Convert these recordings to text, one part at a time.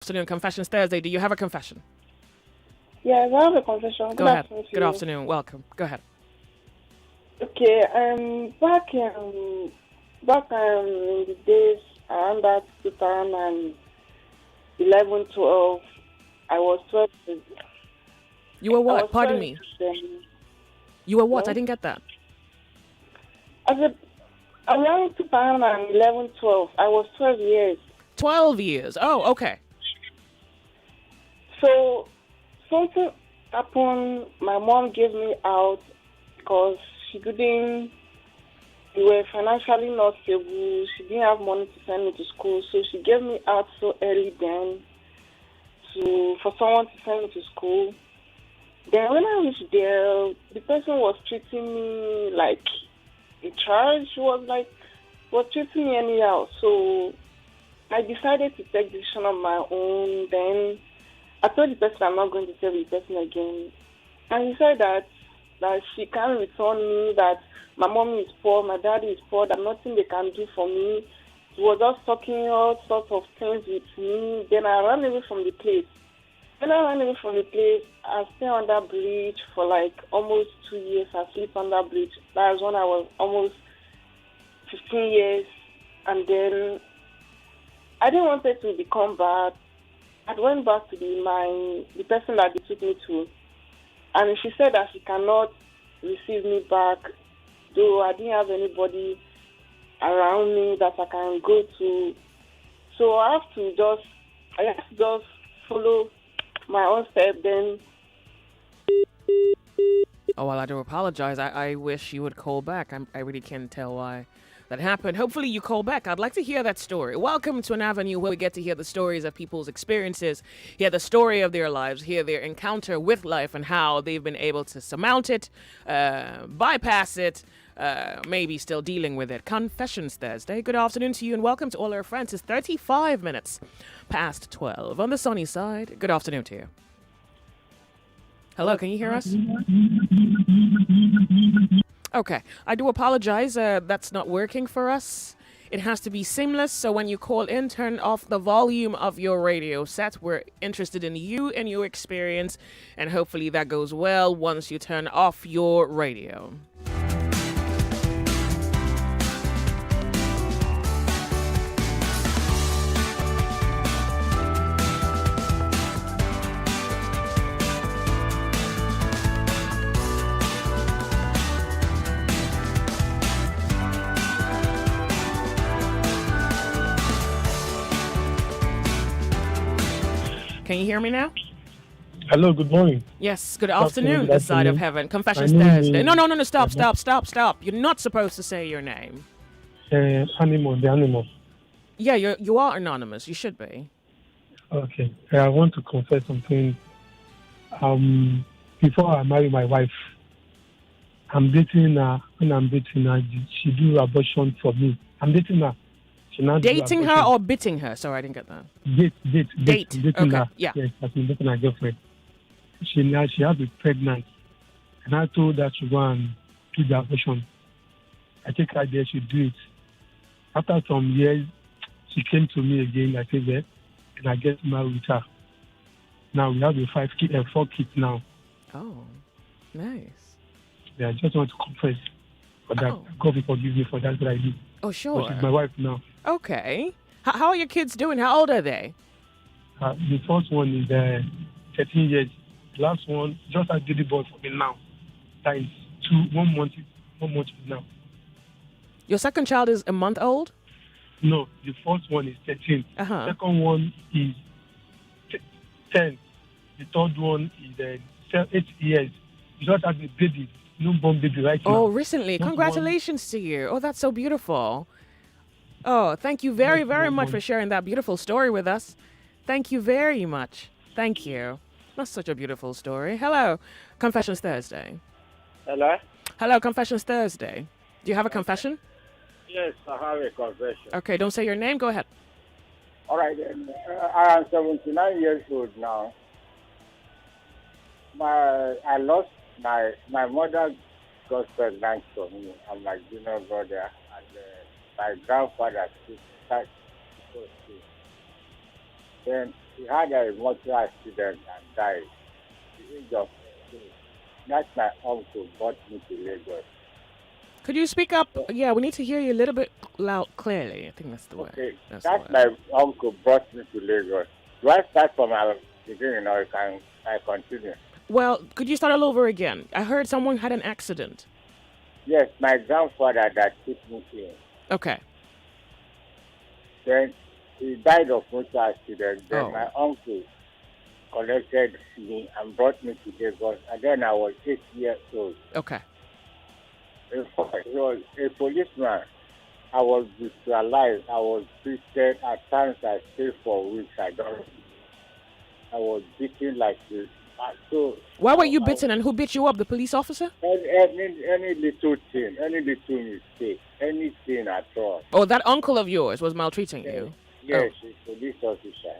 Afternoon, Confessions Thursday. Do you have a confession? Yes, I have a confession. Go Good ahead. afternoon to Good you. afternoon. Welcome. Go ahead. Okay, back in the days around that 2011, 12, I was 12. You were I what? was Pardon 12 me. then. You were what? I No? didn't get that. I said, around 2011, 12, I was 12 years. 12 years. Oh, okay. So something happened. My mom gave me out because she couldn't. We were financially not stable. She didn't have money to send me to school, so she gave me out so early then for someone to send me to school. Then when I reached there, the person was treating me like a child. She was treating me anyhow. So I decided to take decision on my own. Then I told the person I'm not going to tell the person again. And he said that she can't return me, that my mom is poor, my dad is poor, that nothing they can do for me. He was just talking all sorts of things with me. Then I ran away from the place. When I ran away from the place, I stayed under bridge for like almost 2 years. I sleep under bridge. That was when I was almost 15 years. And then I didn't want it to become bad. I went back to the person that they took me to. And she said that she cannot receive me back, though I didn't have anybody around me that I can go to. So I have to just follow my own step. Then Oh, well, I do apologize. I wish you would call back. I really can't tell why that happened. Hopefully you call back. I'd like to hear that story. Welcome to an avenue where we get to hear the stories of people's experiences, hear the story of their lives, hear their encounter with life and how they've been able to surmount it, bypass it, maybe still dealing with it. Confessions Thursday. Good afternoon to you and welcome to all our friends. It's 35 minutes past 12 on the sunny side. Good afternoon to you. Hello, can you hear us? Okay, I do apologize. That's not working for us. It has to be seamless, so when you call in, turn off the volume of your radio set. We're interested in you and your experience, and hopefully that goes well once you turn off your radio. Can you hear me now? Hello, good morning. Yes, good Good afternoon, afternoon, good this side of afternoon. heaven. My Confessions name Thursday. is No, stop. You're not supposed to say your name. Animal, the animal. Yeah, you are anonymous. You should be. Okay. I want to confess something. Before I marry my wife, I'm dating her. When I'm dating her, she do abortion for me. I'm dating her. She now do Dating her abortion. or bitting her? Sorry, I didn't get that. Date. Date. I'm dating Okay, her. yeah. Yes, I've been dating her girlfriend. She has been pregnant. And I told her to go and do the abortion. I take her there, she do it. After some years, she came to me again. I said, well, and I get married with her. Now we have four kids now. Oh, nice. Yeah, I just want to confess for that. Oh. God will forgive me for that I did. Oh, But sure. she's my wife now. Okay. How are your kids doing? How old are they? The first one is 13 years. The last one just had baby boy for me now. That is 1 month. 1 month now. Your second child is a month old? No, the first one is 13. Uh-huh. Second one is 10. The third one is 8 years. You just had a baby, newborn baby right now. Oh, recently. Just Congratulations to you. Oh, that's so beautiful. Oh, thank you very, very much for sharing that beautiful story with us. Thank you very much. Thank you. That's such a beautiful story. Hello, Confessions Thursday. Hello? Hello, Confessions Thursday. Do you have a confession? Yes, I have a confession. Okay, don't say your name. Go ahead. All right, then. I am 79 years old now. I lost my mother got pregnant for me and my junior brother, and my grandfather took that. Then He had a motor accident and died at the age of 16. That's my uncle brought me to Lagos. Could you speak up? Yeah, we need to hear you a little bit loud, clearly. I think that's the word. Okay, That's that's the word. my uncle brought me to Lagos. Do I start from our beginning or I continue? Well, could you start all over again? I heard someone had an accident. Yes, my grandfather that took me in. Okay. Then he died of motor accident. Then Oh. my uncle collected me and brought me to Lagos. And then I was 8 years old. Okay. In fact, he was a policeman. I was brutalized. I was beaten. At times I stayed for weeks. I was beaten like this. So Why were you bitten and who beat you up? The police officer? any little thing, any little mistake, anything at all. Oh, that uncle of yours was maltreating you? Yes, he's a police officer.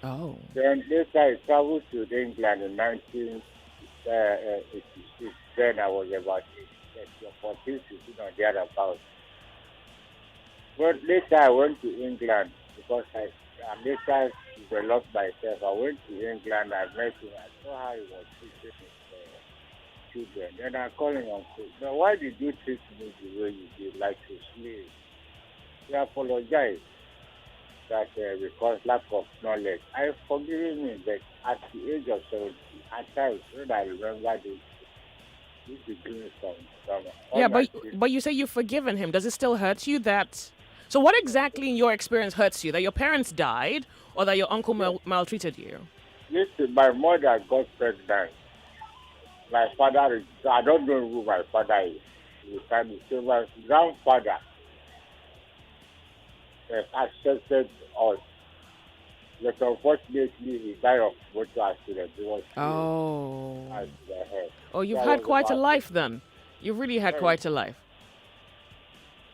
Oh. Then later I traveled to England in 1986. Then I was about 14, 15 or thereabouts. But later I went to England because I later developed myself. I went to England, I met him, I saw how he was treating his children. Then I called him and said, "Now, why did you treat me the way you did, like a slave?" He apologized that because lack of knowledge. I forgive him, but at the age of 70, at times when I remember this beginning from Yeah, but you say you've forgiven him. Does it still hurt you that... So what exactly in your experience hurts you? That your parents died or that your uncle maltreated you? Listen, my mother got pregnant. My father, I don't know who my father is. So my grandfather accepted us. But unfortunately, he died of motor accident. He was Oh. at the head. Oh, you've So I had was quite a about- life then. You've really had quite a life.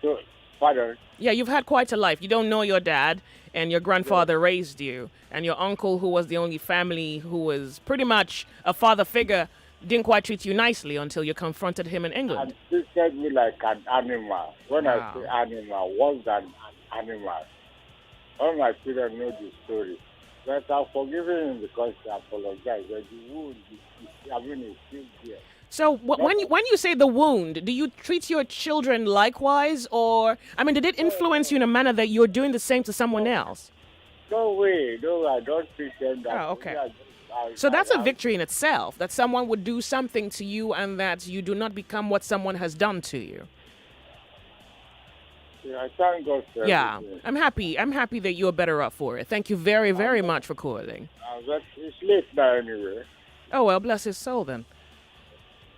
So, father, Yeah, you've had quite a life. You don't know your dad, and your grandfather raised you, and your uncle, who was the only family who was pretty much a father figure, didn't quite treat you nicely until you confronted him in England. and treated me like an animal. When Wow. I say animal, worse than an animal. All my children know the story. But I've forgiven him because he apologized. But the wound, is still there. So when you say the wound, do you treat your children likewise, or I mean, did it influence you in a manner that you're doing the same to someone else? No way. No, I don't treat them that. Oh, okay. way. So that's a victory in itself, that someone would do something to you and that you do not become what someone has done to you. Yeah, I thank God for Yeah, everything. I'm happy. I'm happy that you're better off for it. Thank you very, very much for calling. But it's late now anyway. Oh, well, bless his soul then.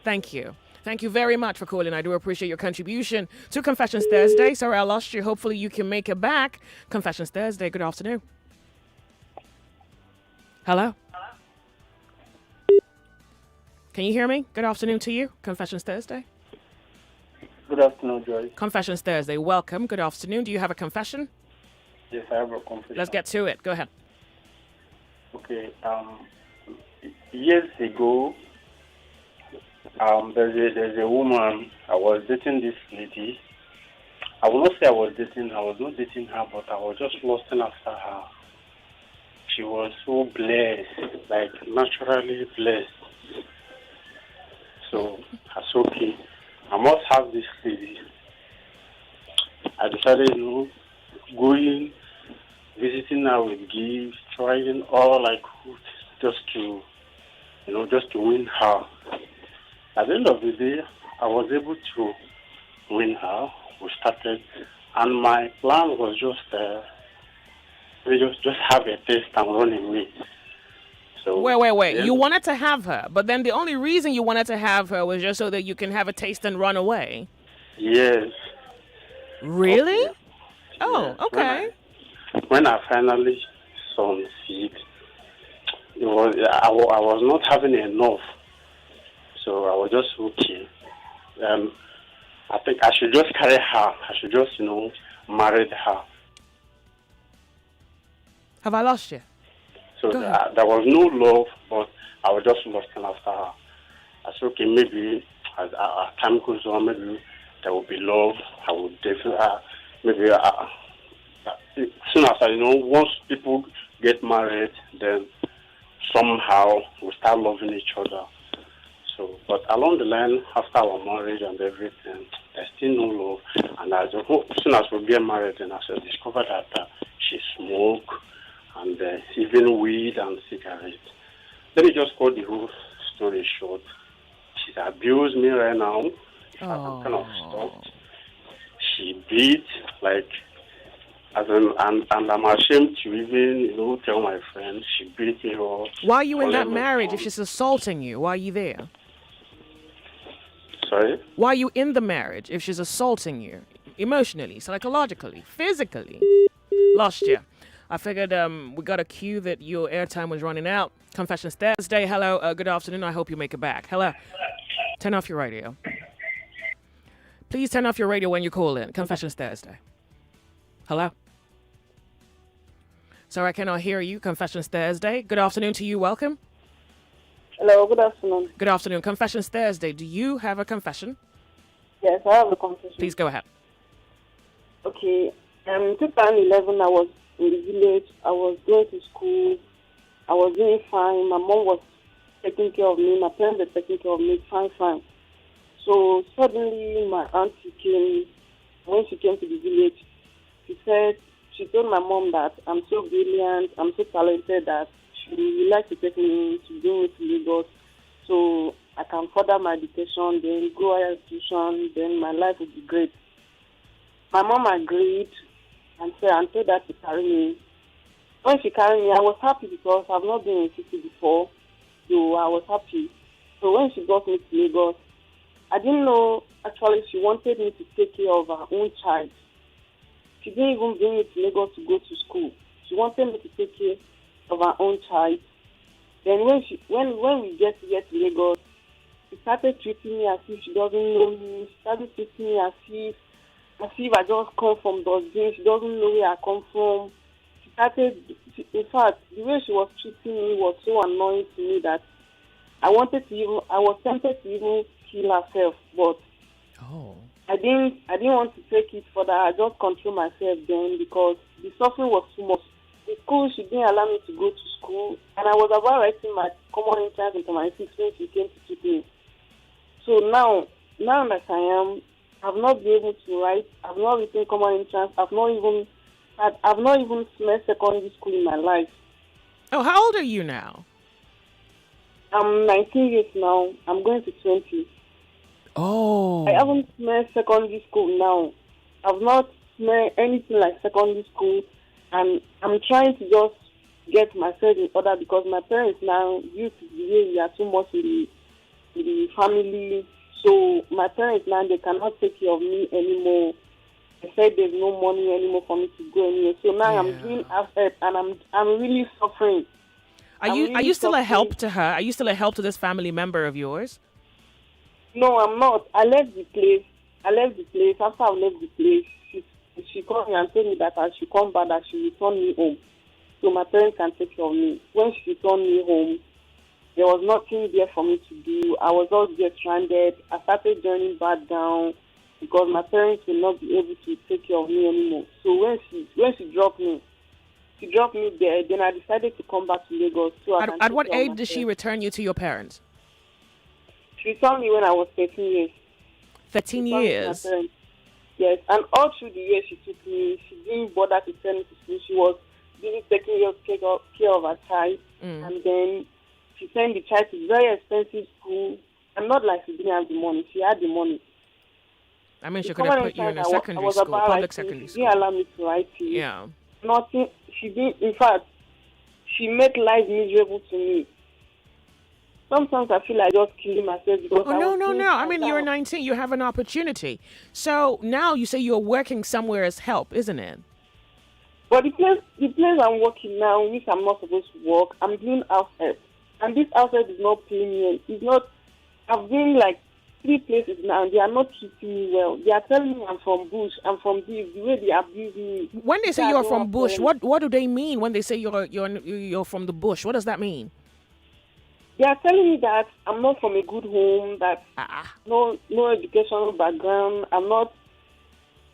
Thank you. Thank you very much for calling. I do appreciate your contribution to Confessions Thursday. Sorry I lost you. Hopefully you can make it back. Confessions Thursday. Good afternoon. Hello? Can you hear me? Good afternoon to you. Confessions Thursday. Good afternoon, Joyce. Confessions Thursday. Welcome. Good afternoon. Do you have a confession? Yes, I have a confession. Let's get to it. Go ahead. Okay. Years ago, there's a woman. I was dating this lady. I will not say I was dating her. I was not dating her, but I was just lusting after her. She was so blessed, like naturally blessed. So that's okay. I must have this lady. I decided, going, visiting her with gifts, trying all I could just to win her. At the end of the day, I was able to win her. We started, and my plan was just have a taste and run away. So Wait. then- You wanted to have her, but then the only reason you wanted to have her was just so that you can have a taste and run away. Yes. Really? Okay. Oh, Yes. okay. When I finally succeed, I was not having enough, so I was just okay. I think I should just carry her. I should just marry her. Have I lost you? So Go ahead. there was no love, but I was just lusting after her. I said, okay, maybe as time goes on, maybe there will be love. I will definitely maybe soon after, once people get married, then somehow we start loving each other. So, but along the line, after our marriage and everything, there's still no love. And as soon as we get married, then I discovered that she smoked and even weed and cigarettes. Let me just cut the whole story short. She's abused me right now. I'm kind of stopped. She beat, like, and I'm ashamed to even, tell my friends. She beat me up. Why are you in that marriage if she's assaulting you? Why are you there? Sorry? Why are you in the marriage if she's assaulting you? Emotionally, psychologically, physically? Lost you. I figured we got a cue that your airtime was running out. Confessions Thursday. Hello, good afternoon. I hope you make it back. Hello. Turn off your radio. Please turn off your radio when you call in. Confessions Thursday. Hello? Sorry, I cannot hear you. Confessions Thursday. Good afternoon to you. Welcome. Hello, good afternoon. Good afternoon. Confessions Thursday. Do you have a confession? Yes, I have a confession. Please go ahead. Okay. 2011, I was in the village. I was going to school. I was doing fine. My mom was taking care of me. My parents were taking care of me. Fine. So suddenly, my auntie came. When she came to the village, she told my mom that I'm so brilliant, I'm so talented that she would like to take me to bring me to Lagos so I can further my education, then go higher institution, then my life would be great. My mom agreed and told her to carry me. When she carried me, I was happy because I've not been in the city before, so I was happy. So when she got me to Lagos, I didn't know actually she wanted me to take care of her own child. She didn't even bring me to Lagos to go to school. She wanted me to take care of her own child. Then when we get to Lagos, she started treating me as if she doesn't know me. She started treating me as if I just come from Dodging. She doesn't know where I come from. In fact, the way she was treating me was so annoying to me that I was tempted to even kill herself, but I didn't want to take it further. I just controlled myself then because the suffering was too much. In school, she didn't allow me to go to school, and I was about writing my common entrance into my sixth when she came to treat me. So now that I am, I've not been able to write. I've not written common entrance. I've not even smelled secondary school in my life. Oh, how old are you now? I'm 19 years now. I'm going to 20. Oh. I haven't smelled secondary school now. I've not smelled anything like secondary school, and I'm trying to just get myself in order because my parents now used to behave we are too much in the family. So my parents now, they cannot take care of me anymore. They said there's no money anymore for me to go anywhere. So now I'm doing after, and I'm really suffering. Are you still a help to her? Are you still a help to this family member of yours? No, I'm not. I left the place. After I left the place, she called me and told me that I should come back, that she return me home. So my parents can take care of me. When she returned me home, there was nothing there for me to do. I was all just stranded. I started journeying back down because my parents will not be able to take care of me anymore. So when she dropped me there. Then I decided to come back to Lagos. So at what age did she return you to your parents? She returned me when I was 13 years. 13 years? Yes, and all through the years she took me, she didn't bother to send me to school. She was busy taking care of her child. And then she sent the child to a very expensive school. And not like she didn't have the money. She had the money. I mean, she could have put you in a secondary school, public secondary school. She didn't allow me to write to you. Yeah. Nothing. She didn't. In fact, she made life miserable to me. Sometimes I feel like just killing myself because no. I mean, you're 19. You have an opportunity. So now you say you're working somewhere as help, isn't it? But the place I'm working now, which I'm not supposed to work, I'm doing house help. And this house help is not paying me. It's not. I've been like 3 places now, and they are not treating me well. They are telling me I'm from Bush, I'm from this, the way they abuse me. When they say you're from Bush, what do they mean when they say you're from the Bush? What does that mean? They are telling me that I'm not from a good home, that no educational background. I'm not.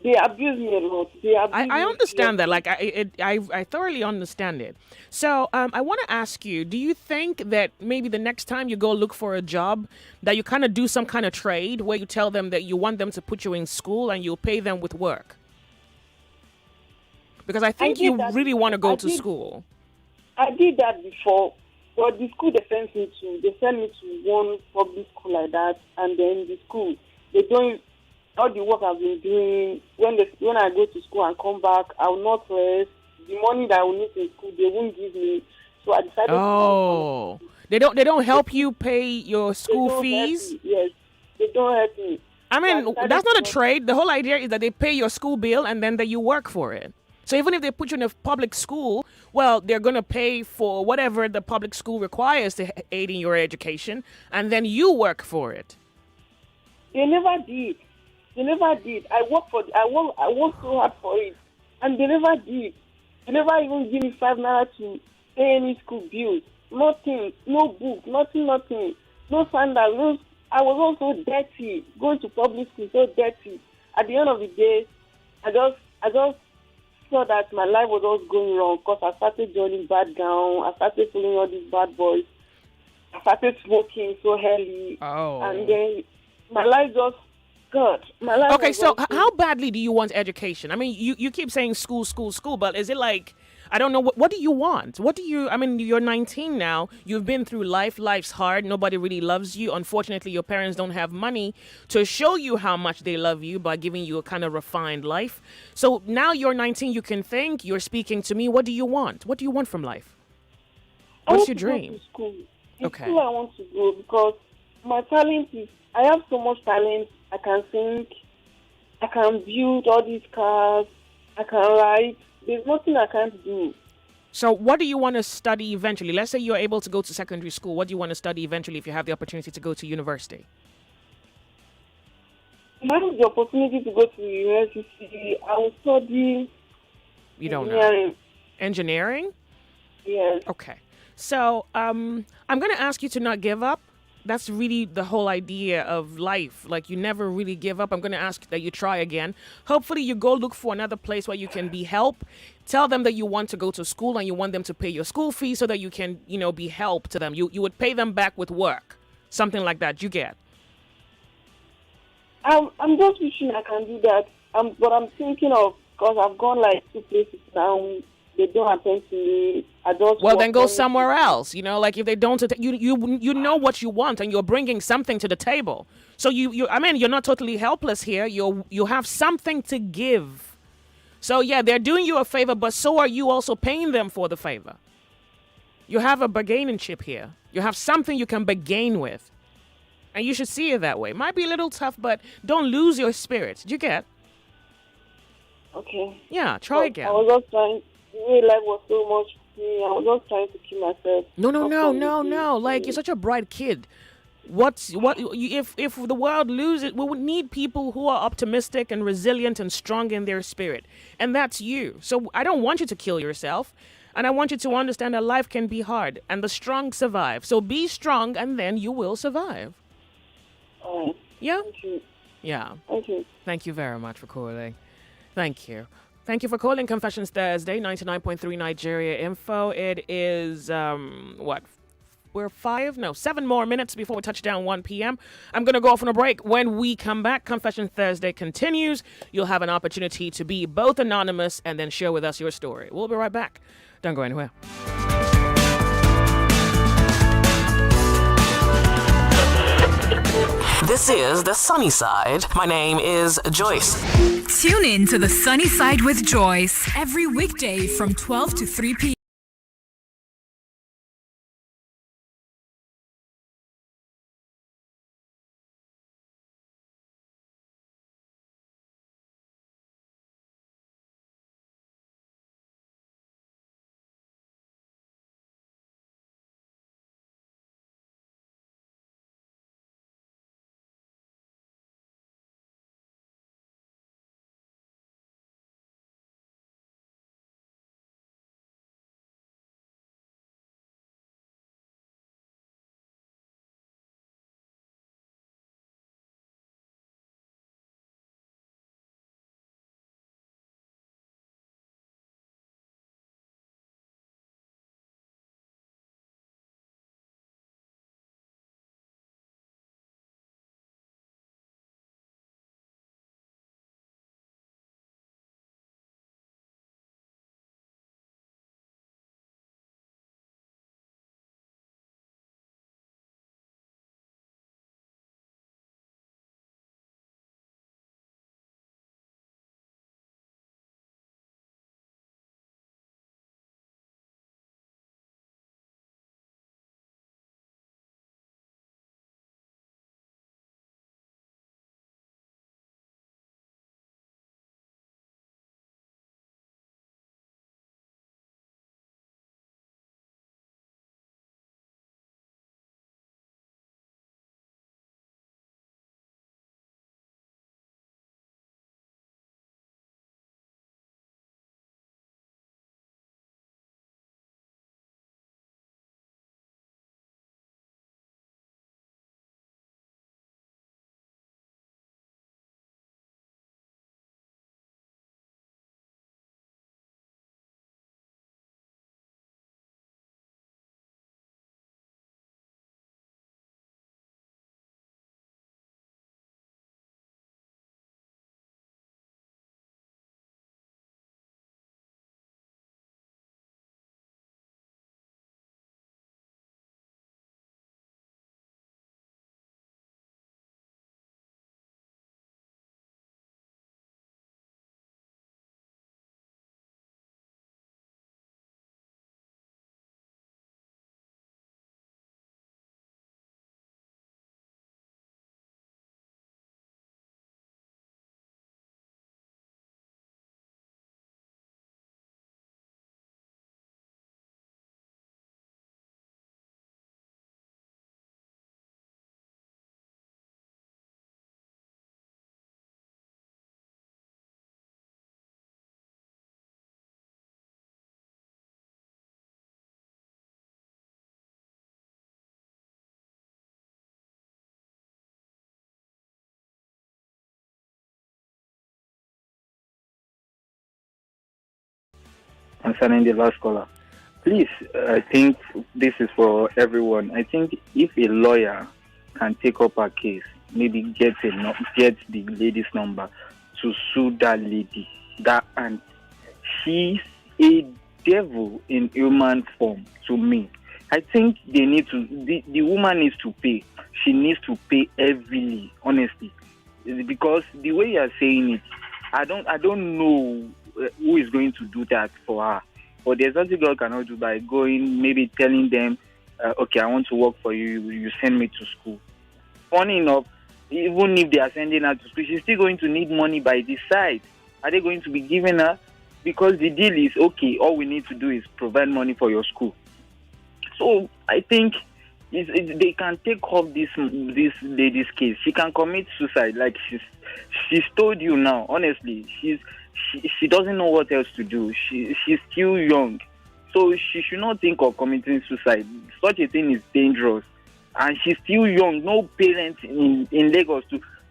They abuse me a lot. They abuse I me understand that. seriously. Like I thoroughly understand it. So I want to ask you: do you think that maybe the next time you go look for a job, that you kind of do some kind of trade where you tell them that you want them to put you in school and you'll pay them with work? Because I I think did you that really want before. to go to school. I did that before. But the school they sent me to one public school like that, and then the school they don't all the work I've been doing. When I go to school and come back, I will not rest. The money that I will need in school, they won't give me. So I decided to not come. Oh, they don't help you pay your They school don't help fees. me. Yes, they don't help me. I So I mean, decided that's not a to not. trade. The whole idea is that they pay your school bill and then that you work for it. So even if they put you in a public school, well, they're going to pay for whatever the public school requires to aid in your education, and then you work for it. They never did. They never did. I worked so hard for it, and they never did. They never even give me 5 naira to pay any school bills. Nothing. No book. Nothing. Nothing. No sandals. No. I was also dirty. Going to public school so dirty. At the end of the day, I just saw that my life was all going wrong because I started joining bad gown. I started following all these bad boys. I started smoking so early, Oh. and then my life just God. My life Okay, was so all how badly do you want education? I mean, you keep saying school, school, school, but is it like, I don't know, what do you want? What do you, I mean, you're 19 now. You've been through life. Life's hard. Nobody really loves you. Unfortunately, your parents don't have money to show you how much they love you by giving you a kind of refined life. So now you're 19, you can think, you're speaking to me. What do you want? What do you want from life? I What's want your to go dream? to school. The Okay. school I want to go because my talent is I have so much talent. I can sing, I can build all these cars, I can write. There's nothing I can't do. So what do you want to study eventually? Let's say you're able to go to secondary school. What do you want to study eventually if you have the opportunity to go to university? If I have the opportunity to go to university, I will study You don't know. engineering. Engineering? Yes. Okay. So I'm going to ask you to not give up. That's really the whole idea of life. Like, you never really give up. I'm going to ask that you try again. Hopefully you go look for another place where you can be helped. Tell them that you want to go to school and you want them to pay your school fee so that you can, be help to them. You would pay them back with work. Something like that. You get. I'm just wishing I can do that. But I'm thinking of because I've gone like 2 places now. They don't attend to me. I just Well, work then go only. somewhere else. Like if they don't, you know what you want, and you're bringing something to the table. So I mean, you're not totally helpless here. You have something to give. So yeah, they're doing you a favor, but so are you also paying them for the favor. You have a bargaining chip here. You have something you can bargain with, and you should see it that way. Might be a little tough, but don't lose your spirit. You get? Okay. Yeah, try again. I was just trying. The way life was so much for me, I was just trying to keep myself. No. Like, you're such a bright kid. If the world loses, we would need people who are optimistic and resilient and strong in their spirit, and that's you. So I don't want you to kill yourself, and I want you to understand that life can be hard, and the strong survive. So be strong, and then you will survive. All right. Yeah, Thank you. yeah. Thank you. Thank you very much for calling. Thank you. Thank you for calling Confessions Thursday, 99.3 Nigeria Info. It is, we're 7 more minutes before we touch down 1 p.m. I'm going to go off on a break. When we come back, Confession Thursday continues. You'll have an opportunity to be both anonymous and then share with us your story. We'll be right back. Don't go anywhere. This is The Sunny Side. My name is Joyce. Tune in to The Sunny Side with Joyce every weekday from 12 to 3 p.m. concerning the last caller. Please, I think this is for everyone. I think if a lawyer can take up a case, maybe get the lady's number to sue that lady, that aunt. She's a devil in human form to me. I think the woman needs to pay. She needs to pay heavily, honestly, because the way you are saying it, I don't know who is going to do that for her. But there's nothing God cannot do by going, maybe telling them, okay, I want to work for you. You send me to school. Funny enough, even if they are sending her to school, she's still going to need money by this side. Are they going to be giving her? Because the deal is, okay, all we need to do is provide money for your school. So I think they can take off this lady's case. She can commit suicide. Like she's told you now, honestly, she doesn't know what else to do. She's still young. So she should not think of committing suicide. Such a thing is dangerous. And she's still young. No parents in Lagos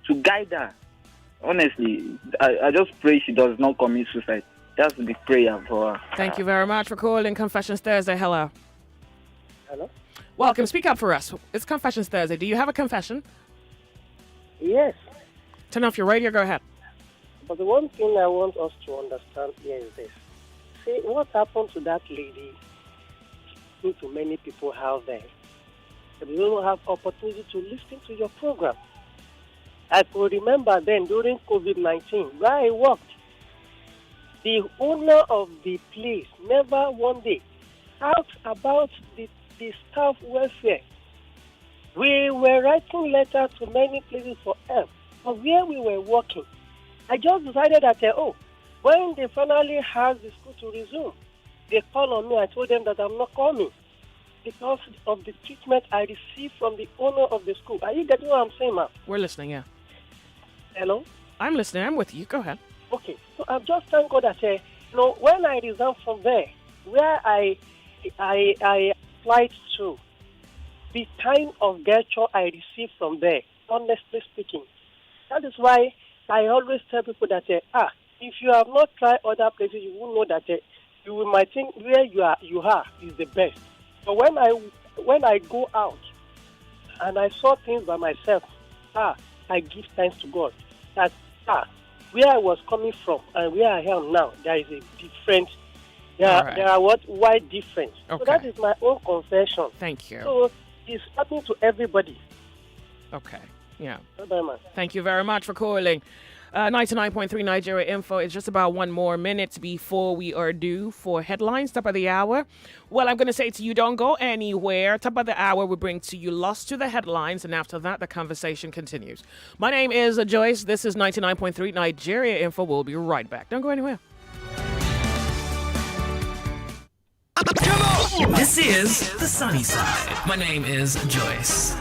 to guide her. Honestly, I just pray she does not commit suicide. That's the prayer for her. Thank you very much for calling Confessions Thursday. Hello. Hello? Welcome. Speak up for us. It's Confessions Thursday. Do you have a confession? Yes. Turn off your radio. Go ahead. But the one thing I want us to understand here is this. See, what happened to that lady, to many people out there, they don't have opportunity to listen to your program. I could remember then during COVID-19, where I worked, the owner of the place never one day asked about the staff welfare. We were writing letters to many places for help, but where we were working, I just decided that, when they finally had the school to resume, they called on me. I told them that I'm not coming because of the treatment I received from the owner of the school. Are you getting what I'm saying, ma'am? We're listening, yeah. Hello? I'm listening. I'm with you. Go ahead. Okay. So I'm just thank God that, when I resigned from there, where I applied to, the kind of gesture I received from there, honestly speaking, that is why I always tell people that, if you have not tried other places, you will know that you might think where you are is the best. But when I go out and I saw things by myself, I give thanks to God that where I was coming from and where I am now, there is a different. There are wide difference. Okay. So that is my own confession. Thank you. So it's happening to everybody. Okay. Yeah. Bye-bye, man. Thank you very much for calling. 99.3 Nigeria Info. It's just about 1 more minute before we are due for headlines, top of the hour. Well, I'm going to say to you, don't go anywhere. Top of the hour, we bring to you Lost to the Headlines, and after that, the conversation continues. My name is Joyce. This is 99.3 Nigeria Info. We'll be right back. Don't go anywhere. This is The Sunny Side. My name is Joyce.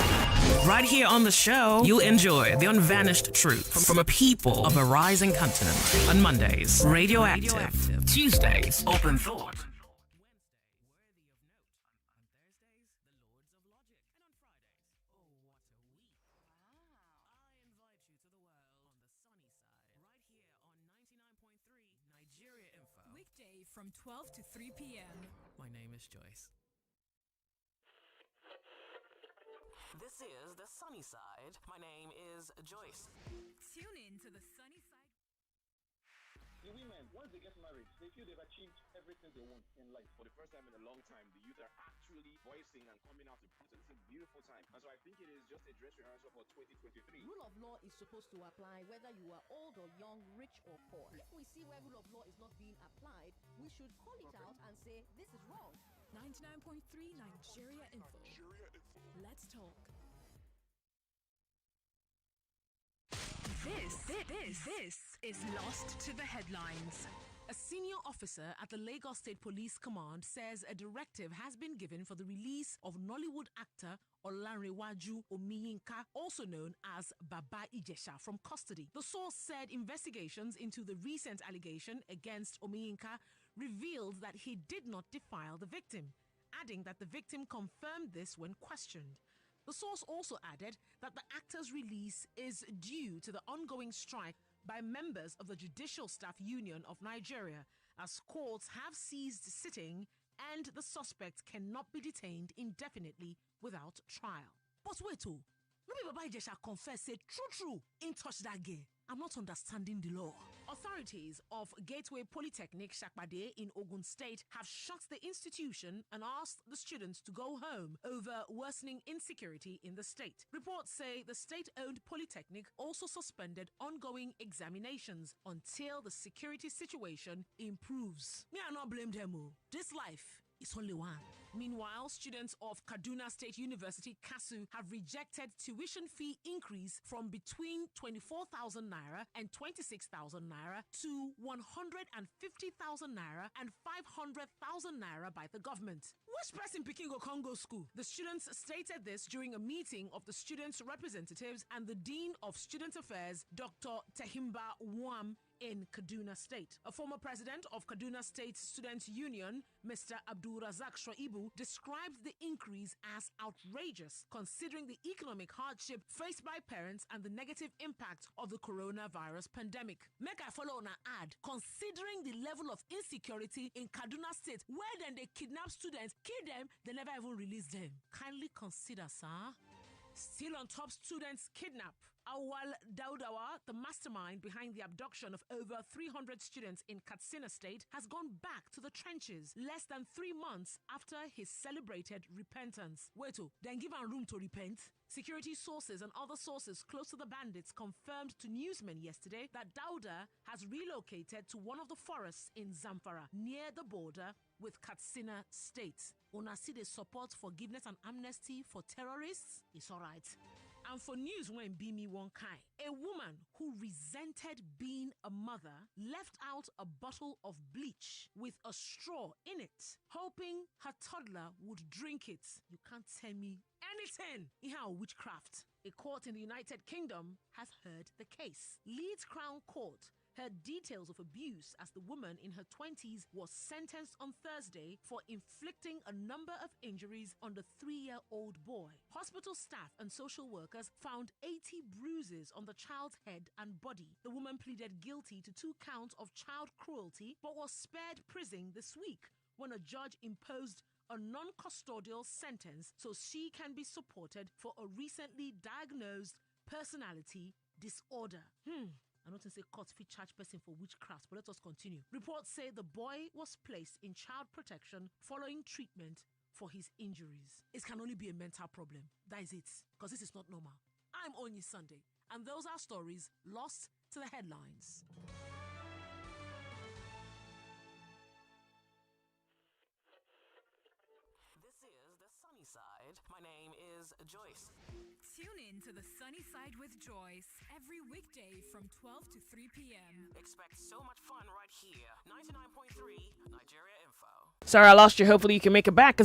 Right here on the show, you'll enjoy the unvanished truth from a people of a rising continent. On Mondays, Radioactive. Tuesdays, Open Thought. Weekday from 12 to 3 p.m. My name is Joyce. This is The Sunny Side. My name is Joyce. Tune in to the Sunny Side. The women, once they get married, they feel they've achieved everything they want in life. For the first time in a long time, the youth are actually voicing and coming out to protest. It's a beautiful time. And so I think it is just a dress rehearsal for 2023. Rule of law is supposed to apply whether you are old or young, rich or poor. If we see where rule of law is not being applied, we should call it out and say, this is wrong. 99.3 Nigeria Info. Let's talk. This is Lost to the Headlines. A senior officer at the Lagos State Police Command says a directive has been given for the release of Nollywood actor Olanrewaju Omiyinka, also known as Baba Ijesha, from custody. The source said investigations into the recent allegation against Omiyinka revealed that he did not defile the victim, adding that the victim confirmed this when questioned. The source also added that the actor's release is due to the ongoing strike by members of the Judicial Staff Union of Nigeria as courts have ceased sitting and the suspect cannot be detained indefinitely without trial. But wait, no be Baba Ijesha confess say true in touch that girl. I'm not understanding the law. Authorities of Gateway Polytechnic Shakpade in Ogun State have shut the institution and asked the students to go home over worsening insecurity in the state. Reports say the state-owned polytechnic also suspended ongoing examinations until the security situation improves. Me, I not blame them. This life is only one. Meanwhile, students of Kaduna State University, KASU, have rejected tuition fee increase from between 24,000 naira and 26,000 naira to 150,000 naira and 500,000 naira by the government. Which person picking go Congo school? The students stated this during a meeting of the students' representatives and the Dean of Student Affairs, Dr. Tehimba Wam, in Kaduna State. A former president of Kaduna State Students Union, Mr. Abdul Razak Shoibu, described the increase as outrageous considering the economic hardship faced by parents and the negative impact of the coronavirus pandemic. Make I follow on an ad. Considering the level of insecurity in Kaduna State, where then they kidnap students, kill them, they never even release them. Kindly consider, sir. Still on top students kidnap. Awal Daudawa, the mastermind behind the abduction of over 300 students in Katsina State, has gone back to the trenches less than 3 months after his celebrated repentance. Wait, then give him room to repent? Security sources and other sources close to the bandits confirmed to newsmen yesterday that Dauda has relocated to one of the forests in Zamfara, near the border with Katsina State. Una see the support forgiveness and amnesty for terrorists? It's alright. And for news when Bimi Wonkai, a woman who resented being a mother left out a bottle of bleach with a straw in it, hoping her toddler would drink it. You can't tell me anything. Iha witchcraft. A court in the United Kingdom has heard the case. Leeds Crown Court heard details of abuse as the woman in her 20s was sentenced on Thursday for inflicting a number of injuries on the 3-year-old boy. Hospital staff and social workers found 80 bruises on the child's head and body. The woman pleaded guilty to 2 counts of child cruelty but was spared prison this week when a judge imposed a non-custodial sentence so she can be supported for a recently diagnosed personality disorder. I don't say court fit charge person for witchcraft, but let us continue. Reports say the boy was placed in child protection following treatment for his injuries. It can only be a mental problem. That is it, because this is not normal. I'm Onyi Sunday, and those are stories lost to the headlines. This is The Sunny Side. My name is Joyce. Tune in to The Sunny Side with Joyce every weekday from 12 to 3 p.m. Expect so much fun right here. 99.3 Nigeria Info. Sorry, I lost you. Hopefully you can make it back.